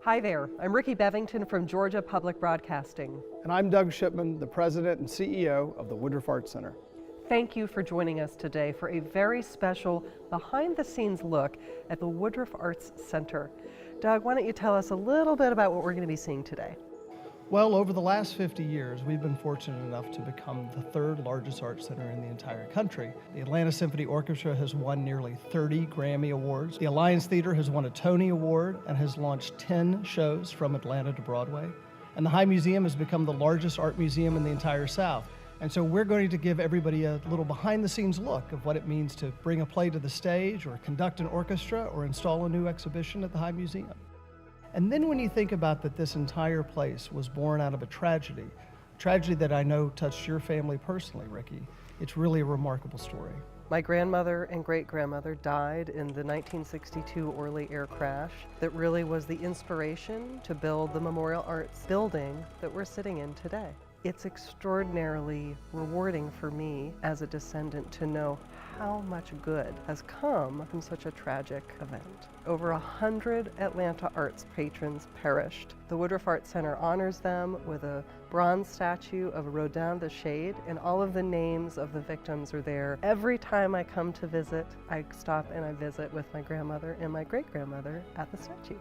Hi there, I'm Ricky Bevington from Georgia Public Broadcasting. And I'm Doug Shipman, the President and CEO of the Woodruff Arts Center. Thank you for joining us today for a very special behind-the-scenes look at the Woodruff Arts Center. Doug, why don't you tell us a little bit about what we're going to be seeing today? Well, over the last 50 years, we've been fortunate enough to become the third largest arts center in the entire country. The Atlanta Symphony Orchestra has won nearly 30 Grammy Awards. The Alliance Theater has won a Tony Award and has launched 10 shows from Atlanta to Broadway. And the High Museum has become the largest art museum in the entire South. And so we're going to give everybody a little behind-the-scenes look of what it means to bring a play to the stage, or conduct an orchestra, or install a new exhibition at the High Museum. And then when you think about that this entire place was born out of a tragedy that I know touched your family personally, Ricky, it's really a remarkable story. My grandmother and great-grandmother died in the 1962 Orly air crash that really was the inspiration to build the Memorial Arts building that we're sitting in today. It's extraordinarily rewarding for me as a descendant to know how much good has come from such a tragic event. Over 100 Atlanta arts patrons perished. The Woodruff Arts Center honors them with a bronze statue of Rodin the Shade, and all of the names of the victims are there. Every time I come to visit, I stop and I visit with my grandmother and my great-grandmother at the statue.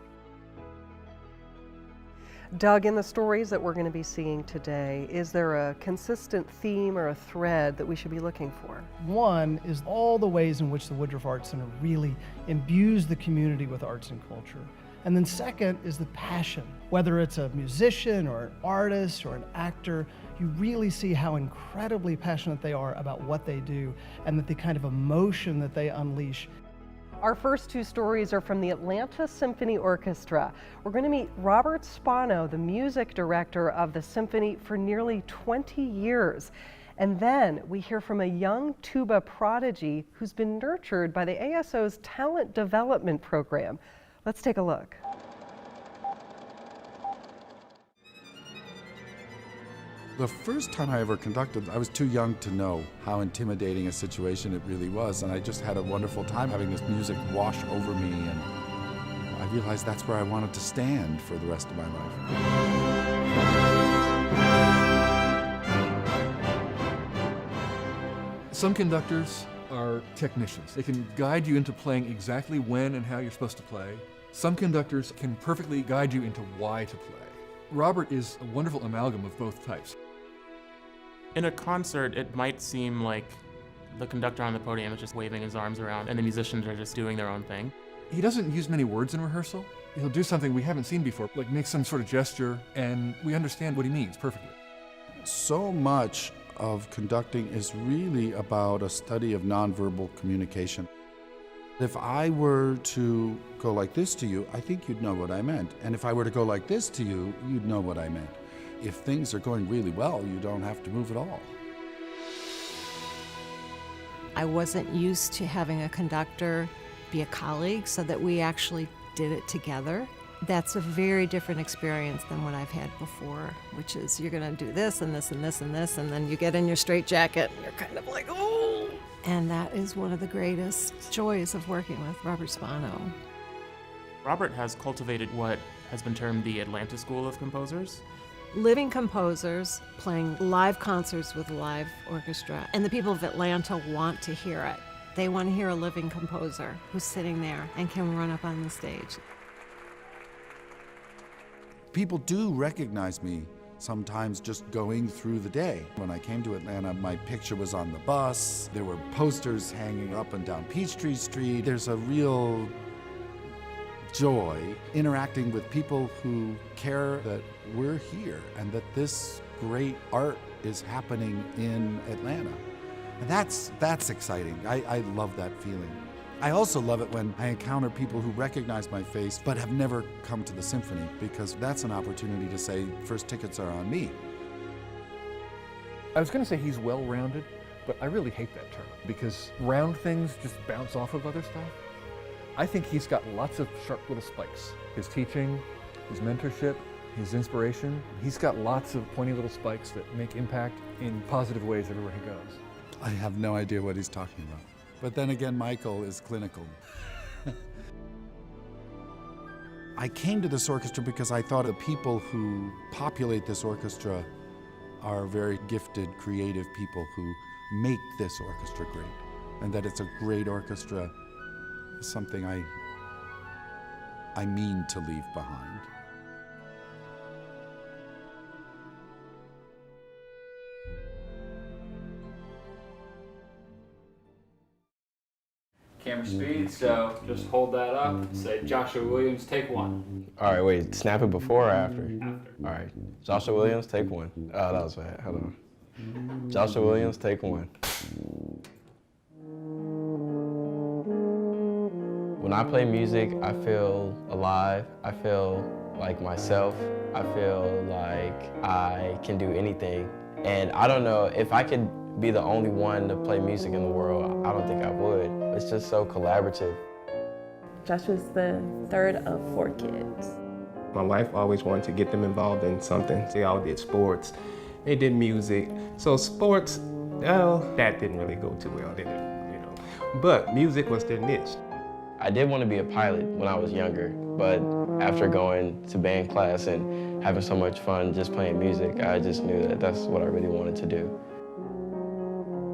Doug, in the stories that we're going to be seeing today, is there a consistent theme or a thread that we should be looking for? One is all the ways in which the Woodruff Arts Center really imbues the community with arts and culture. And then second is the passion. Whether it's a musician or an artist or an actor, you really see how incredibly passionate they are about what they do, and that the kind of emotion that they unleash. Our first two stories are from the Atlanta Symphony Orchestra. We're going to meet Robert Spano, the music director of the symphony for nearly 20 years. And then we hear from a young tuba prodigy who's been nurtured by the ASO's Talent Development Program. Let's take a look. The first time I ever conducted, I was too young to know how intimidating a situation it really was, and I just had a wonderful time having this music wash over me, and I realized that's where I wanted to stand for the rest of my life. Some conductors are technicians. They can guide you into playing exactly when and how you're supposed to play. Some conductors can perfectly guide you into why to play. Robert is a wonderful amalgam of both types. In a concert, it might seem like the conductor on the podium is just waving his arms around and the musicians are just doing their own thing. He doesn't use many words in rehearsal. He'll do something we haven't seen before, like make some sort of gesture, and we understand what he means perfectly. So much of conducting is really about a study of nonverbal communication. If I were to go like this to you, I think you'd know what I meant. And if I were to go like this to you, you'd know what I meant. If things are going really well, you don't have to move at all. I wasn't used to having a conductor be a colleague, so that we actually did it together. That's a very different experience than what I've had before, which is you're gonna do this and this and this and this, and then you get in your straitjacket and you're kind of like, oh! And that is one of the greatest joys of working with Robert Spano. Robert has cultivated what has been termed the Atlanta School of Composers. Living composers playing live concerts with a live orchestra, and the people of Atlanta want to hear it. They want to hear a living composer who's sitting there and can run up on the stage. People do recognize me sometimes just going through the day. When I came to Atlanta, my picture was on the bus. There were posters hanging up and down Peachtree Street. There's a real joy interacting with people who care that we're here and that this great art is happening in Atlanta. And that's exciting. I love that feeling. I also love it when I encounter people who recognize my face but have never come to the symphony, because that's an opportunity to say, first tickets are on me. I was going to say he's well-rounded, but I really hate that term, because round things just bounce off of other stuff. I think he's got lots of sharp little spikes. His teaching, his mentorship, his inspiration, he's got lots of pointy little spikes that make impact in positive ways everywhere he goes. I have no idea what he's talking about. But then again, Michael is clinical. I came to this orchestra because I thought the people who populate this orchestra are very gifted, creative people who make this orchestra great. And that it's a great orchestra is something I mean to leave behind. Camera speed, so just hold that up, say Joshua Williams, take one. All right, wait, snap it before or after? After. All right, Joshua Williams, take one. Oh, that was bad, hold on. Joshua Williams, take one. When I play music, I feel alive. I feel like myself. I feel like I can do anything. And I don't know, if I could be the only one to play music in the world, I don't think I would. It's just so collaborative. Joshua's the third of 4 kids. My wife always wanted to get them involved in something. They all did sports, they did music. So sports, well, that didn't really go too well, did it? You know. But music was their niche. I did want to be a pilot when I was younger, but after going to band class and having so much fun just playing music, I just knew that that's what I really wanted to do.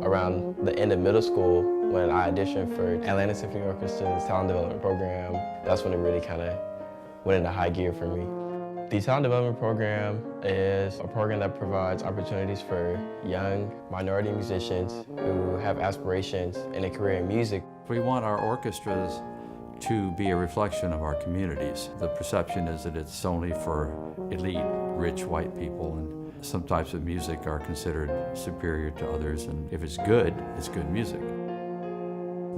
Around the end of middle school, when I auditioned for Atlanta Symphony Orchestra's talent development program, that's when it really kind of went into high gear for me. The talent development program is a program that provides opportunities for young minority musicians who have aspirations in a career in music. We want our orchestras to be a reflection of our communities. The perception is that it's only for elite, rich white people, and some types of music are considered superior to others, and if it's good music.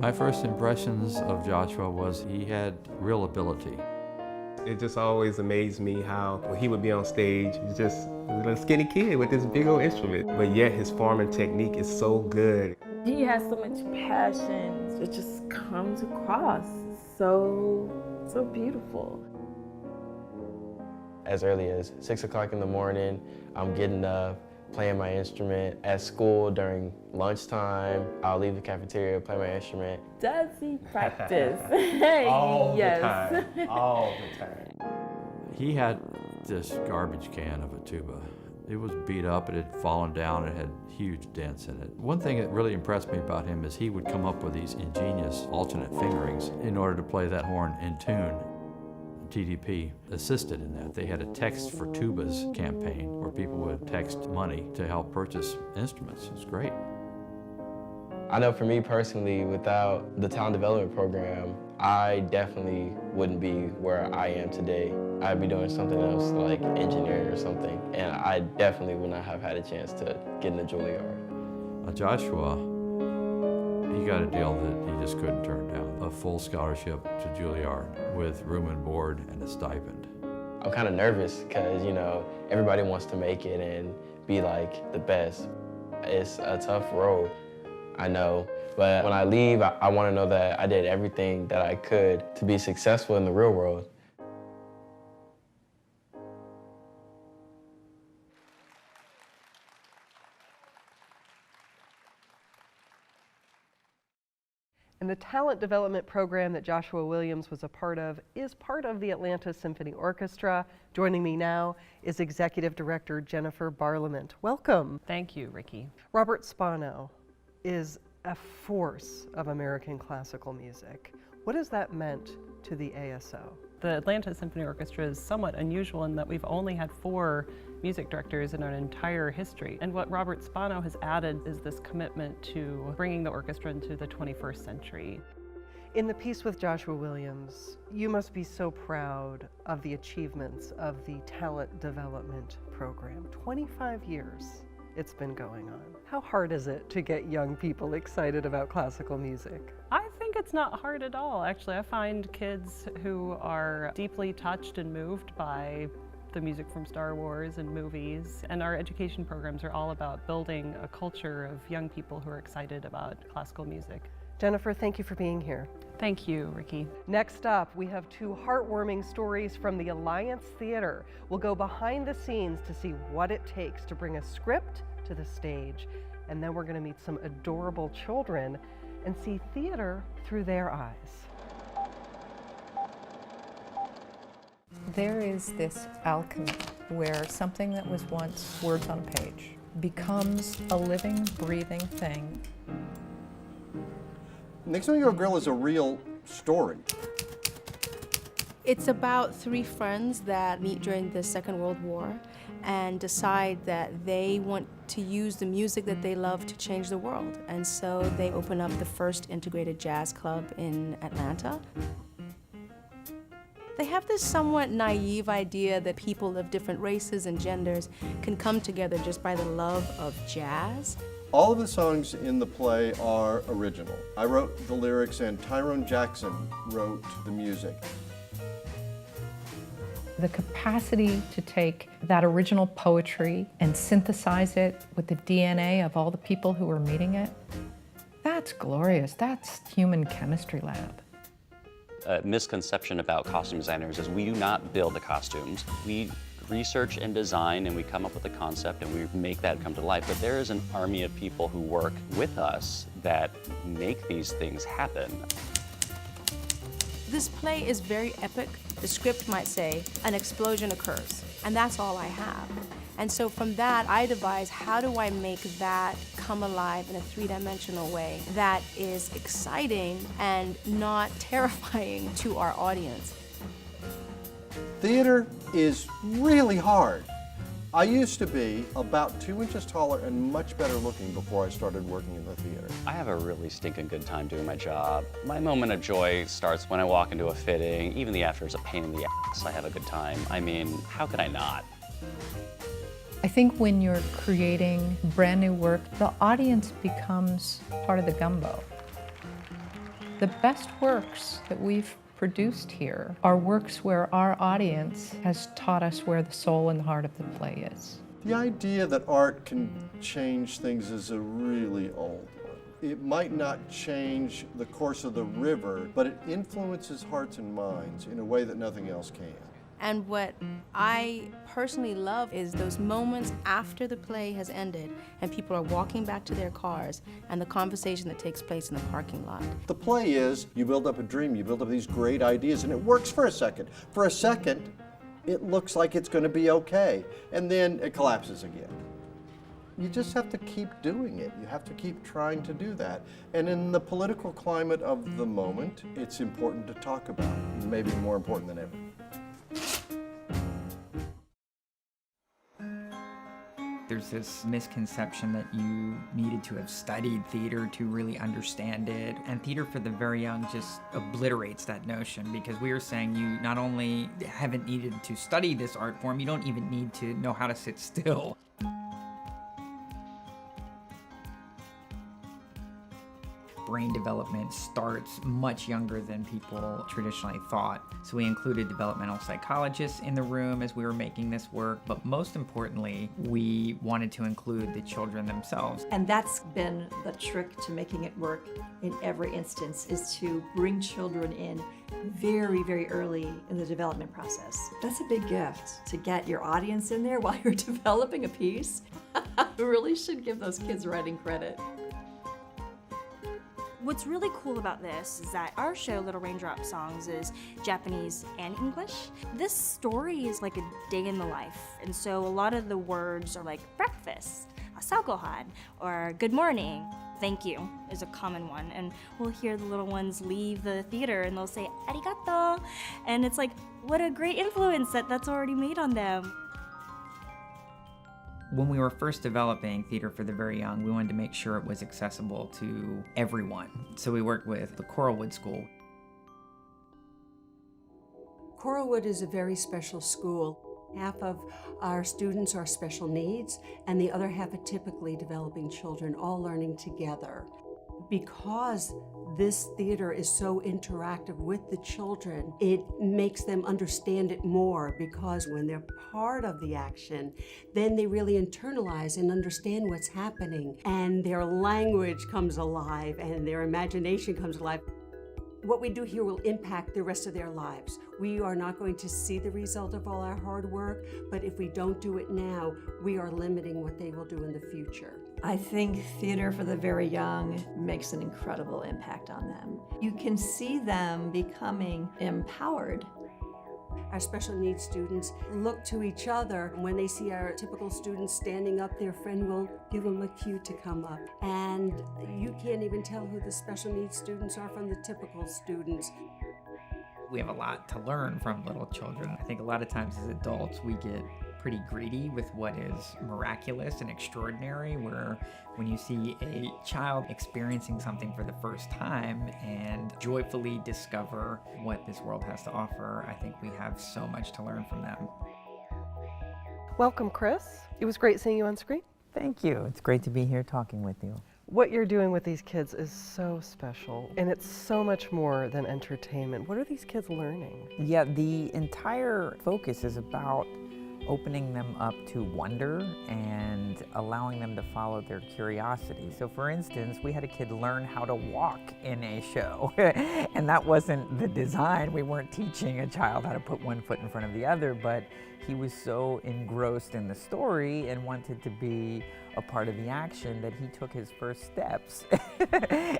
My first impressions of Joshua was he had real ability. It just always amazed me how when he would be on stage, he's just a little skinny kid with this big old instrument, but yet his forming technique is so good. He has so much passion. It just comes across so beautiful. As early as 6 o'clock in the morning, I'm getting up, playing my instrument. At school during lunchtime, I'll leave the cafeteria, play my instrument. Does he practice? All yes. the time, all the time. He had this garbage can of a tuba. It was beat up, it had fallen down, it had huge dents in it. One thing that really impressed me about him is he would come up with these ingenious alternate fingerings in order to play that horn in tune. TDP assisted in that. They had a Text for Tubas campaign where people would text money to help purchase instruments. It was great. I know for me personally, without the talent development program, I definitely wouldn't be where I am today. I'd be doing something else like engineering or something, and I definitely would not have had a chance to get into Juilliard. Joshua, he got a deal that he just couldn't turn down. A full scholarship to Juilliard with room and board and a stipend. I'm kind of nervous because, you know, everybody wants to make it and be like the best. It's a tough road, I know, but when I leave, I want to know that I did everything that I could to be successful in the real world. And the talent development program that Joshua Williams was a part of is part of the Atlanta Symphony Orchestra. Joining me now is Executive Director Jennifer Barlament. Welcome. Thank you, Ricky. Robert Spano is a force of American classical music. What has that meant to the ASO? The Atlanta Symphony Orchestra is somewhat unusual in that we've only had 4 music directors in our entire history. And what Robert Spano has added is this commitment to bringing the orchestra into the 21st century. In the piece with Joshua Williams, you must be so proud of the achievements of the talent development program. 25 years it's been going on. How hard is it to get young people excited about classical music? I think it's not hard at all. Actually, I find kids who are deeply touched and moved by the music from Star Wars and movies. And our education programs are all about building a culture of young people who are excited about classical music. Jennifer, thank you for being here. Thank you, Ricky. Next up, we have 2 heartwarming stories from the Alliance Theater. We'll go behind the scenes to see what it takes to bring a script to the stage. And then we're going to meet some adorable children and see theater through their eyes. There is this alchemy where something that was once words on a page becomes a living, breathing thing. Next Time You Go Grill is a real story. It's about three friends that meet during the Second World War and decide that they want to use the music that they love to change the world. And so they open up the first integrated jazz club in Atlanta. They have this somewhat naive idea that people of different races and genders can come together just by the love of jazz. All of the songs in the play are original. I wrote the lyrics and Tyrone Jackson wrote the music. The capacity to take that original poetry and synthesize it with the DNA of all the people who are meeting it, that's glorious. That's human chemistry lab. A misconception about costume designers is we do not build the costumes. We research and design and we come up with a concept and we make that come to life. But there is an army of people who work with us that make these things happen. This play is very epic. The script might say, an explosion occurs, and that's all I have. And so from that, I devise, how do I make that come alive in a three-dimensional way that is exciting and not terrifying to our audience? Theater is really hard. I used to be about 2 inches taller and much better looking before I started working in the theater. I have a really stinking good time doing my job. My moment of joy starts when I walk into a fitting. Even the after is a pain in the ass. I have a good time. I mean, how could I not? I think when you're creating brand new work, the audience becomes part of the gumbo. The best works that we've produced here are works where our audience has taught us where the soul and the heart of the play is. The idea that art can change things is a really old one. It might not change the course of the river, but it influences hearts and minds in a way that nothing else can. And what I personally love is those moments after the play has ended and people are walking back to their cars and the conversation that takes place in the parking lot. The play is, you build up a dream, you build up these great ideas, and it works for a second. For a second, it looks like it's going to be okay, and then it collapses again. You just have to keep doing it. You have to keep trying to do that. And in the political climate of the moment, it's important to talk about, maybe more important than ever. There's this misconception that you needed to have studied theater to really understand it. And Theater for the Very Young just obliterates that notion, because we are saying you not only haven't needed to study this art form, you don't even need to know how to sit still. Brain development starts much younger than people traditionally thought. So we included developmental psychologists in the room as we were making this work, but most importantly, we wanted to include the children themselves. And that's been the trick to making it work in every instance, is to bring children in very, very early in the development process. That's a big gift, to get your audience in there while you're developing a piece. We really should give those kids writing credit. What's really cool about this is that our show, Little Raindrop Songs, is Japanese and English. This story is like a day in the life, and so a lot of the words are like breakfast, asagohan, or good morning. Thank you is a common one, and we'll hear the little ones leave the theater and they'll say arigato, and it's like, what a great influence that's already made on them. When we were first developing Theater for the Very Young, we wanted to make sure it was accessible to everyone. So we worked with the Coralwood School. Coralwood is a very special school. Half of our students are special needs, and the other half are typically developing children, all learning together. Because this theater is so interactive with the children, it makes them understand it more, because when they're part of the action, then they really internalize and understand what's happening, and their language comes alive and their imagination comes alive. What we do here will impact the rest of their lives. We are not going to see the result of all our hard work, but if we don't do it now, we are limiting what they will do in the future. I think Theater for the Very Young makes an incredible impact on them. You can see them becoming empowered. Our special needs students look to each other. When they see our typical students standing up, their friend will give them a cue to come up. And you can't even tell who the special needs students are from the typical students. We have a lot to learn from little children. I think a lot of times as adults we get pretty greedy with what is miraculous and extraordinary, where when you see a child experiencing something for the first time and joyfully discover what this world has to offer, I think we have so much to learn from them. Welcome, Chris. It was great seeing you on screen. Thank you. It's great to be here talking with you. What you're doing with these kids is so special, and it's so much more than entertainment. What are these kids learning? Yeah, the entire focus is about opening them up to wonder and allowing them to follow their curiosity. So for instance, we had a kid learn how to walk in a show, and that wasn't the design. We weren't teaching a child how to put one foot in front of the other, but he was so engrossed in the story and wanted to be a part of the action that he took his first steps.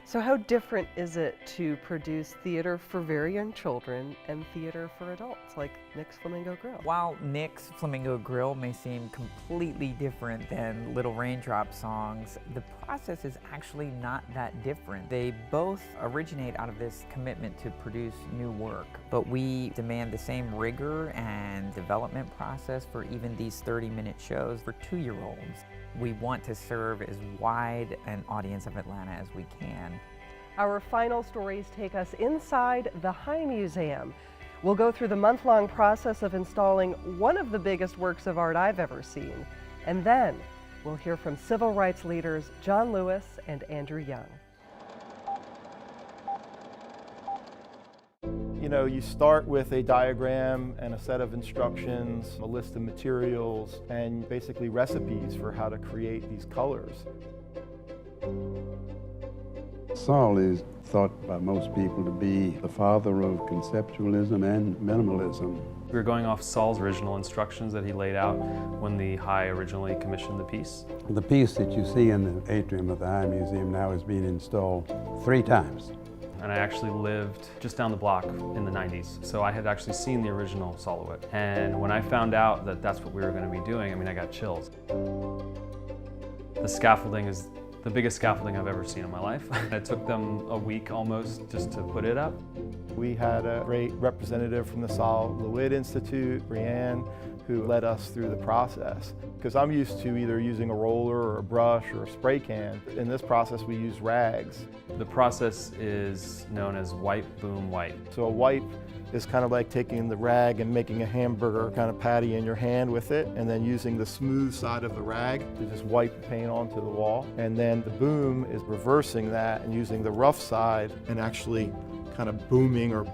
So how different is it to produce theater for very young children and theater for adults, like Nick's Flamingo Grill? While Nick's Flamingo Grill may seem completely different than Little Raindrop songs, the process is actually not that different. They both originate out of this commitment to produce new work, but we demand the same rigor and development process for even these 30-minute shows for 2-year-olds. We want to serve as wide an audience of Atlanta as we can. Our final stories take us inside the High Museum. We'll go through the month-long process of installing one of the biggest works of art I've ever seen. And then we'll hear from civil rights leaders John Lewis and Andrew Young. You know, you start with a diagram and a set of instructions, a list of materials, and basically recipes for how to create these colors. Saul is thought by most people to be the father of conceptualism and minimalism. We were going off Saul's original instructions that he laid out when the High originally commissioned the piece. The piece that you see in the atrium of the High Museum now is being installed 3 times. And I actually lived just down the block in the 90s, so I had actually seen the original silhouette. And when I found out that that's what we were going to be doing, I mean, I got chills. The scaffolding is the biggest scaffolding I've ever seen in my life. It took them a week almost just to put it up. We had a great representative from the Sol LeWitt Institute, Brianne, who led us through the process. Because I'm used to either using a roller or a brush or a spray can. In this process, we use rags. The process is known as wipe, boom, wipe. So a wipe is kind of like taking the rag and making a hamburger kind of patty in your hand with it, and then using the smooth side of the rag to just wipe the paint onto the wall. And then the boom is reversing that and using the rough side and actually kind of booming or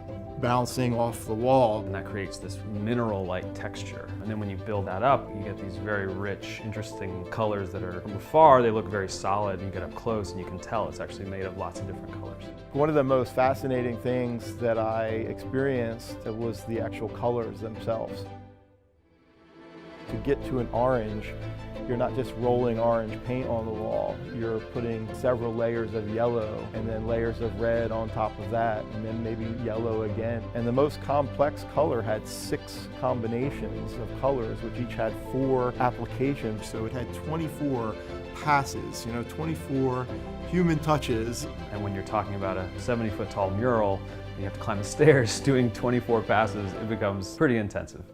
bouncing off the wall. And that creates this mineral-like texture. And then when you build that up, you get these very rich, interesting colors that are, from afar, they look very solid. You get up close and you can tell it's actually made of lots of different colors. One of the most fascinating things that I experienced was the actual colors themselves. To get to an orange, you're not just rolling orange paint on the wall, you're putting several layers of yellow and then layers of red on top of that, and then maybe yellow again. And the most complex color had 6 combinations of colors, which each had 4 applications. So it had 24 passes, 24 human touches. And when you're talking about a 70-foot tall mural, and you have to climb the stairs doing 24 passes, it becomes pretty intensive.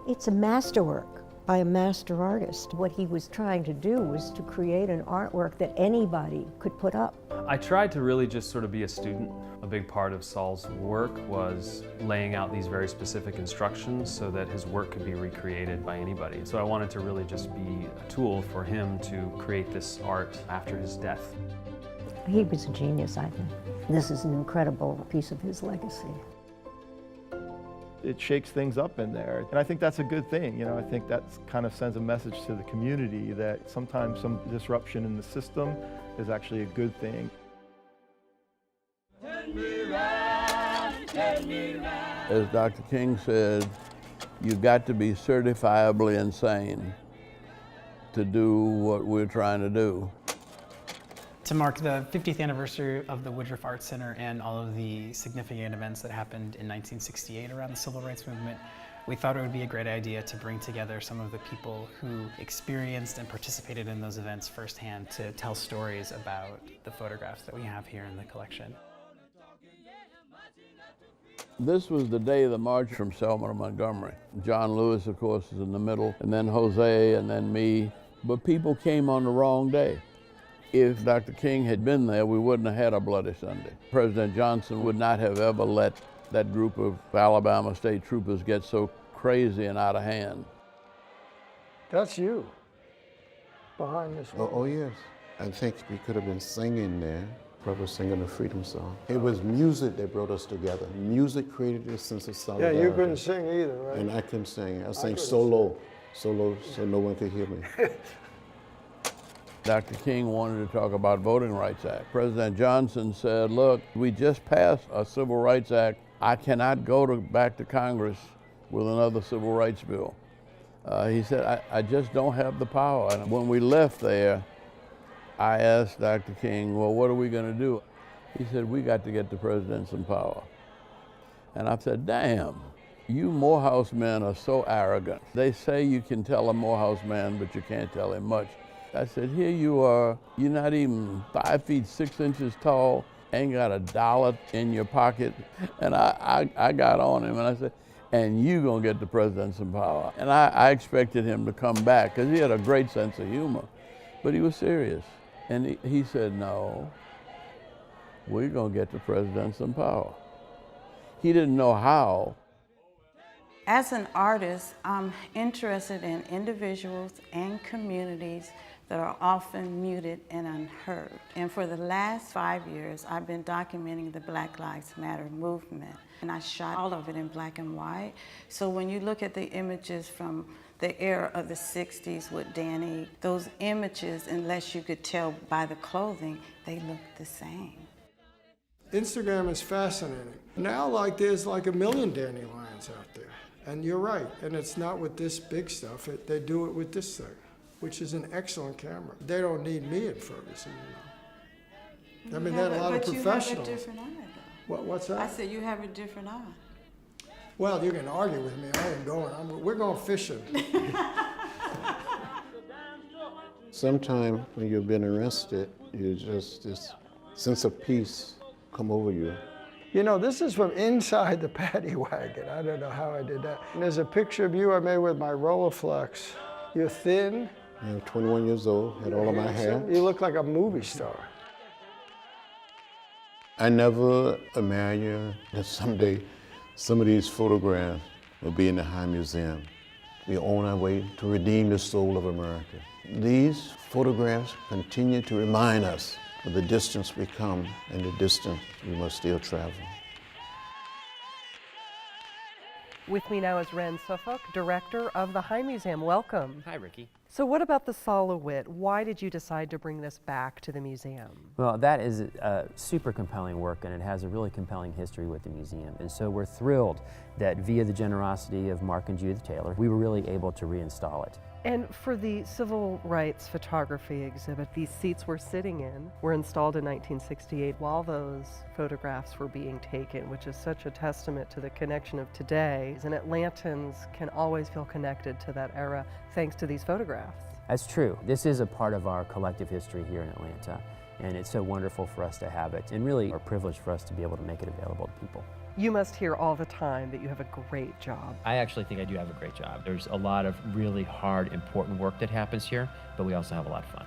It's a masterwork by a master artist. What he was trying to do was to create an artwork that anybody could put up. I tried to really just sort of be a student. A big part of Saul's work was laying out these very specific instructions so that his work could be recreated by anybody. So I wanted to really just be a tool for him to create this art after his death. He was a genius, I think. This is an incredible piece of his legacy. It shakes things up in there. And I think that's a good thing. I think that kind of sends a message to the community that sometimes some disruption in the system is actually a good thing. As Dr. King said, you've got to be certifiably insane to do what we're trying to do. To mark the 50th anniversary of the Woodruff Art Center and all of the significant events that happened in 1968 around the civil rights movement, we thought it would be a great idea to bring together some of the people who experienced and participated in those events firsthand to tell stories about the photographs that we have here in the collection. This was the day of the march from Selma to Montgomery. John Lewis, of course, is in the middle, and then Jose, and then me. But people came on the wrong day. If Dr. King had been there, we wouldn't have had a Bloody Sunday. President Johnson would not have ever let that group of Alabama state troopers get so crazy and out of hand. That's you, behind this wall. Oh, yes. I think we could have been singing there, probably singing the freedom song. It was music that brought us together. Music created this sense of solidarity. Yeah, you couldn't sing either, right? And I couldn't sing. I sang so low, so no one could hear me. Dr. King wanted to talk about Voting Rights Act. President Johnson said, look, we just passed a Civil Rights Act. I cannot go back to Congress with another civil rights bill. He said, I just don't have the power. And when we left there, I asked Dr. King, well, what are we going to do? He said, we got to get the president some power. And I said, damn, you Morehouse men are so arrogant. They say you can tell a Morehouse man, but you can't tell him much. I said, here you are, you're not even 5 feet 6 inches tall, ain't got $1 in your pocket. And I got on him and I said, and you gonna get the president some power. And I expected him to come back because he had a great sense of humor, but he was serious. And he said, no, we're gonna get the president some power. He didn't know how. As an artist, I'm interested in individuals and communities that are often muted and unheard. And for the last 5 years, I've been documenting the Black Lives Matter movement. And I shot all of it in black and white. So when you look at the images from the era of the 60s with Danny, those images, unless you could tell by the clothing, they look the same. Instagram is fascinating. Now, there's like a million dandelions out there. And you're right, and it's not with this big stuff. They do it with this thing, which is an excellent camera. They don't need me in Ferguson, you know. I mean, there are a lot of professionals. You have a different eye, though. What's that? I said you have a different eye. Well, you can argue with me. I ain't going. We're going fishing. Sometime when you've been arrested, this sense of peace come over you. You know, this is from inside the paddy wagon. I don't know how I did that. And there's a picture of you I made with my Rolleiflex. You're thin. I'm 21 years old, had all of my hair. You look like a movie star. I never imagined that someday some of these photographs will be in the High Museum. We're on our way to redeem the soul of America. These photographs continue to remind us of the distance we come and the distance we must still travel. With me now is Ren Suffolk, director of the High Museum. Welcome. Hi, Ricky. So what about the Solowit? Why did you decide to bring this back to the museum? Well, that is a super compelling work, and it has a really compelling history with the museum. And so we're thrilled that via the generosity of Mark and Judith Taylor, we were really able to reinstall it. And for the civil rights photography exhibit, these seats we're sitting in were installed in 1968 while those photographs were being taken, which is such a testament to the connection of today. And Atlantans can always feel connected to that era thanks to these photographs. That's true. This is a part of our collective history here in Atlanta, and it's so wonderful for us to have it, and really a privilege for us to be able to make it available to people. You must hear all the time that you have a great job. I actually think I do have a great job. There's a lot of really hard, important work that happens here, but we also have a lot of fun.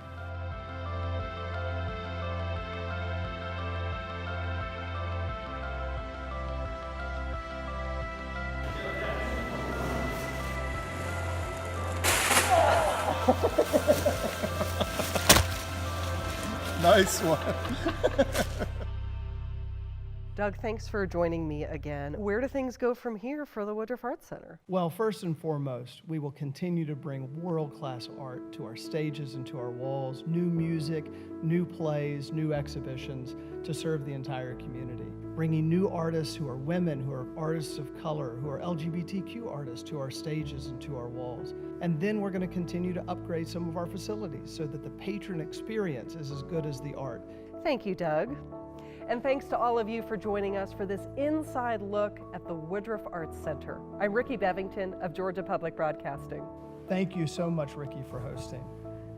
Nice one. Doug, thanks for joining me again. Where do things go from here for the Woodruff Arts Center? Well, first and foremost, we will continue to bring world-class art to our stages and to our walls, new music, new plays, new exhibitions to serve the entire community. Bringing new artists who are women, who are artists of color, who are LGBTQ artists to our stages and to our walls. And then we're going to continue to upgrade some of our facilities so that the patron experience is as good as the art. Thank you, Doug. And thanks to all of you for joining us for this inside look at the Woodruff Arts Center. I'm Ricky Bevington of Georgia Public Broadcasting. Thank you so much, Ricky, for hosting.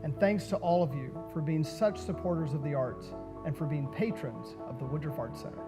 And thanks to all of you for being such supporters of the arts and for being patrons of the Woodruff Arts Center.